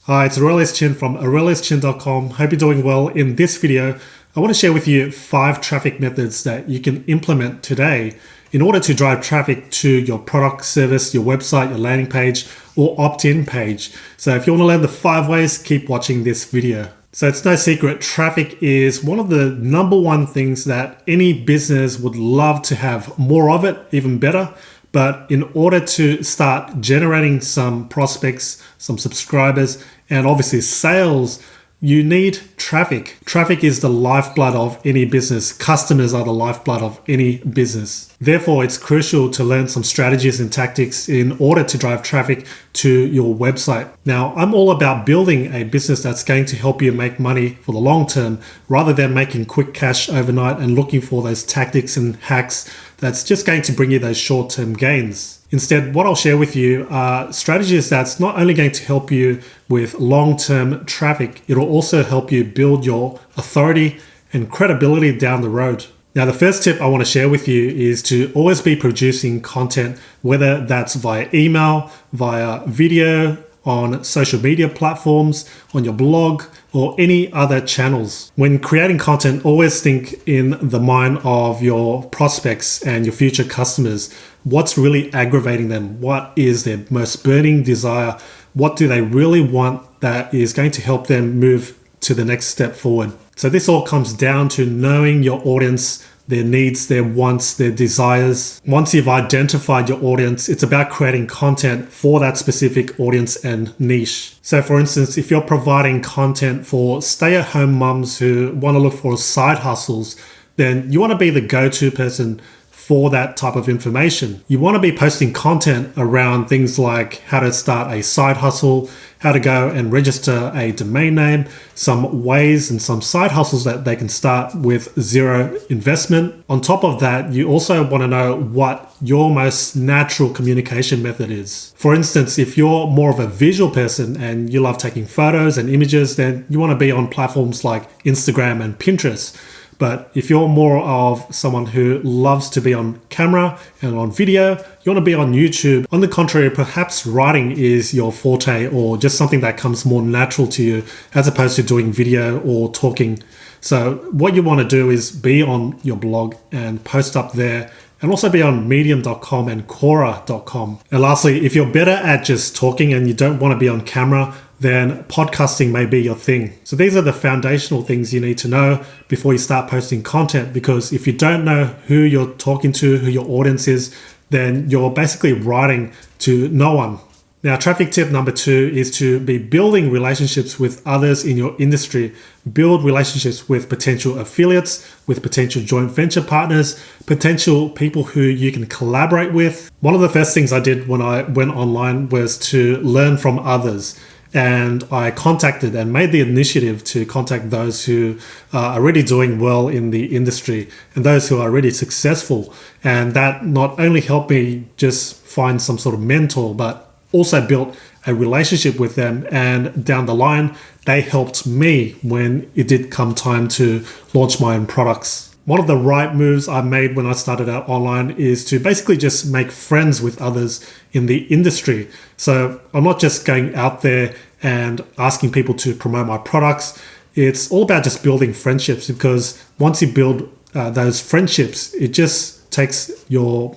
Hi, it's Aurelius Chin from aureliuschin.com. Hope you're doing well. In this video, I want to share with you 5 traffic methods that you can implement today in order to drive traffic to your product, service, your website, your landing page, or opt-in page. So if you want to learn the 5 ways, keep watching this video. So it's no secret, traffic is one of the number one things that any business would love to have more of it, even better. But in order to start generating some prospects, some subscribers, and obviously sales, you need traffic. Traffic is the lifeblood of any business. Customers are the lifeblood of any business. Therefore, it's crucial to learn some strategies and tactics in order to drive traffic to your website. Now, I'm all about building a business that's going to help you make money for the long term, rather than making quick cash overnight and looking for those tactics and hacks that's just going to bring you those short-term gains. Instead, what I'll share with you are strategies that's not only going to help you with long-term traffic, it'll also help you build your authority and credibility down the road. Now, the first tip I want to share with you is to always be producing content, whether that's via email, via video, on social media platforms, on your blog, or any other channels. When creating content, always think in the mind of your prospects and your future customers. What's really aggravating them? What is their most burning desire? What do they really want that is going to help them move to the next step forward? So this all comes down to knowing your audience, their needs, their wants, their desires. Once you've identified your audience, it's about creating content for that specific audience and niche. So for instance, if you're providing content for stay-at-home mums who want to look for side hustles, then you want to be the go-to person for that type of information. You want to be posting content around things like how to start a side hustle, how to go and register a domain name, some ways and some side hustles that they can start with zero investment. On top of that, you also want to know what your most natural communication method is. For instance, if you're more of a visual person and you love taking photos and images, then you want to be on platforms like Instagram and Pinterest. But if you're more of someone who loves to be on camera and on video, you want to be on YouTube. On the contrary, perhaps writing is your forte or just something that comes more natural to you as opposed to doing video or talking. So what you want to do is be on your blog and post up there, and also be on medium.com and quora.com. And lastly, if you're better at just talking and you don't want to be on camera, then podcasting may be your thing. So these are the foundational things you need to know before you start posting content, because if you don't know who you're talking to, who your audience is, then you're basically writing to no one. Now, traffic tip number 2 is to be building relationships with others in your industry. Build relationships with potential affiliates, with potential joint venture partners, potential people who you can collaborate with. One of the first things I did when I went online was to learn from others. And I contacted and made the initiative to contact those who are already doing well in the industry and those who are already successful. And that not only helped me just find some sort of mentor, but also built a relationship with them. And down the line, they helped me when it did come time to launch my own products. One of the right moves I made when I started out online is to basically just make friends with others in the industry. So I'm not just going out there and asking people to promote my products. It's all about just building friendships, because once you build those friendships, it just takes your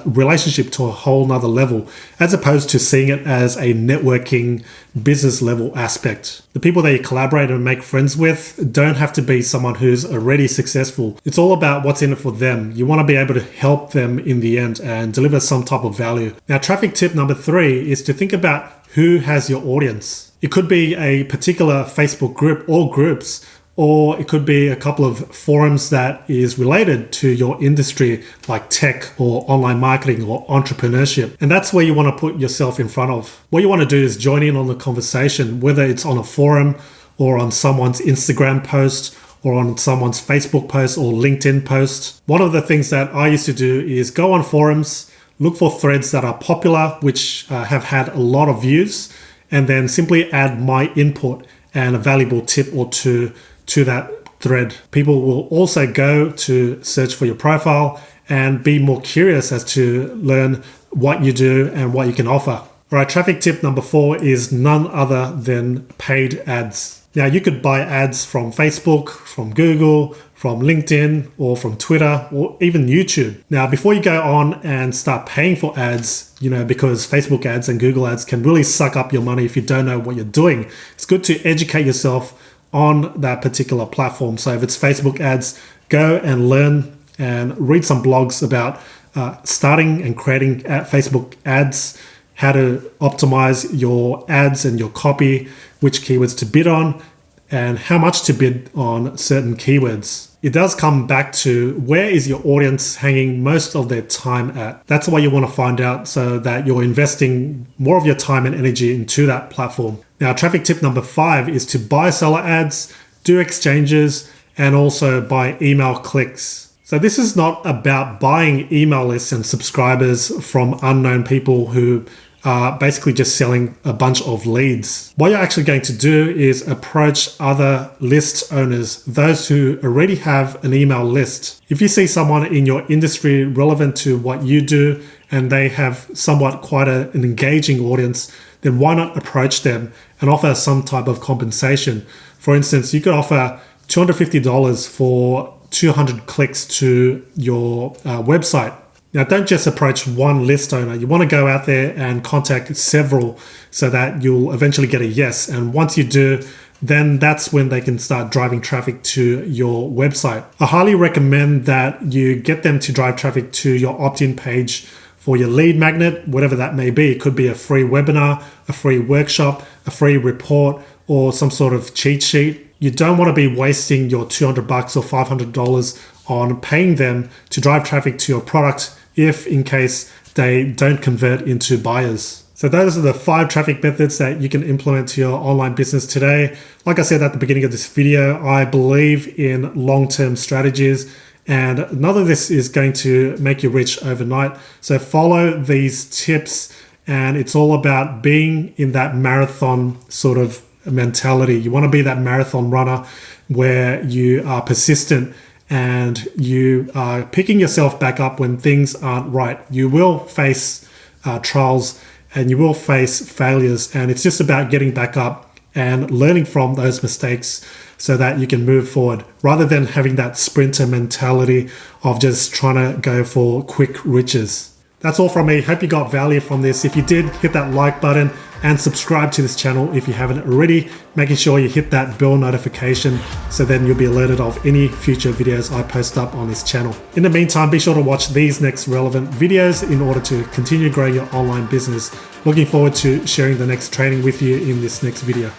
relationship to a whole nother level, as opposed to seeing it as a networking business level aspect. The people that you collaborate and make friends with don't have to be someone who's already successful. It's all about what's in it for them. You want to be able to help them in the end and deliver some type of value. Now, traffic tip number 3 is to think about who has your audience. It could be a particular Facebook group or groups, or it could be a couple of forums that is related to your industry, like tech or online marketing or entrepreneurship. And that's where you want to put yourself in front of. What you want to do is join in on the conversation, whether it's on a forum or on someone's Instagram post or on someone's Facebook post or LinkedIn post. One of the things that I used to do is go on forums, look for threads that are popular, which have had a lot of views, and then simply add my input and a valuable tip or two to that thread. People will also go to search for your profile and be more curious as to learn what you do and what you can offer. All right, traffic tip number 4 is none other than paid ads. Now, you could buy ads from Facebook, from Google, from LinkedIn, or from Twitter, or even YouTube. Now, before you go on and start paying for ads, because Facebook ads and Google ads can really suck up your money if you don't know what you're doing, it's good to educate yourself on that particular platform. So if it's Facebook ads, go and learn and read some blogs about starting and creating Facebook ads, how to optimize your ads and your copy, which keywords to bid on, and how much to bid on certain keywords. It does come back to where is your audience hanging most of their time at. That's what you want to find out so that you're investing more of your time and energy into that platform. Now, traffic tip number 5 is to buy seller ads, do exchanges, and also buy email clicks. So this is not about buying email lists and subscribers from unknown people who are basically just selling a bunch of leads. What you're actually going to do is approach other list owners, those who already have an email list. If you see someone in your industry relevant to what you do and they have somewhat quite an engaging audience, then why not approach them and offer some type of compensation? For instance, you could offer $250 for 200 clicks to your website. Now, don't just approach one list owner. You want to go out there and contact several so that you'll eventually get a yes. And once you do, then that's when they can start driving traffic to your website. I highly recommend that you get them to drive traffic to your opt-in page for your lead magnet, whatever that may be. It could be a free webinar, a free workshop, a free report, or some sort of cheat sheet. You don't want to be wasting your $200 or $500 on paying them to drive traffic to your product if in case they don't convert into buyers. So those are the 5 traffic methods that you can implement to your online business today. Like I said at the beginning of this video, I believe in long-term strategies, and none of this is going to make you rich overnight. So follow these tips, and it's all about being in that marathon sort of mentality. You want to be that marathon runner where you are persistent and you are picking yourself back up when things aren't right. You will face trials and you will face failures, and it's just about getting back up and learning from those mistakes so that you can move forward rather than having that sprinter mentality of just trying to go for quick riches. That's all from me. Hope you got value from this. If you did, hit that like button and subscribe to this channel if you haven't already, making sure you hit that bell notification so then you'll be alerted of any future videos I post up on this channel. In the meantime, be sure to watch these next relevant videos in order to continue growing your online business. Looking forward to sharing the next training with you in this next video.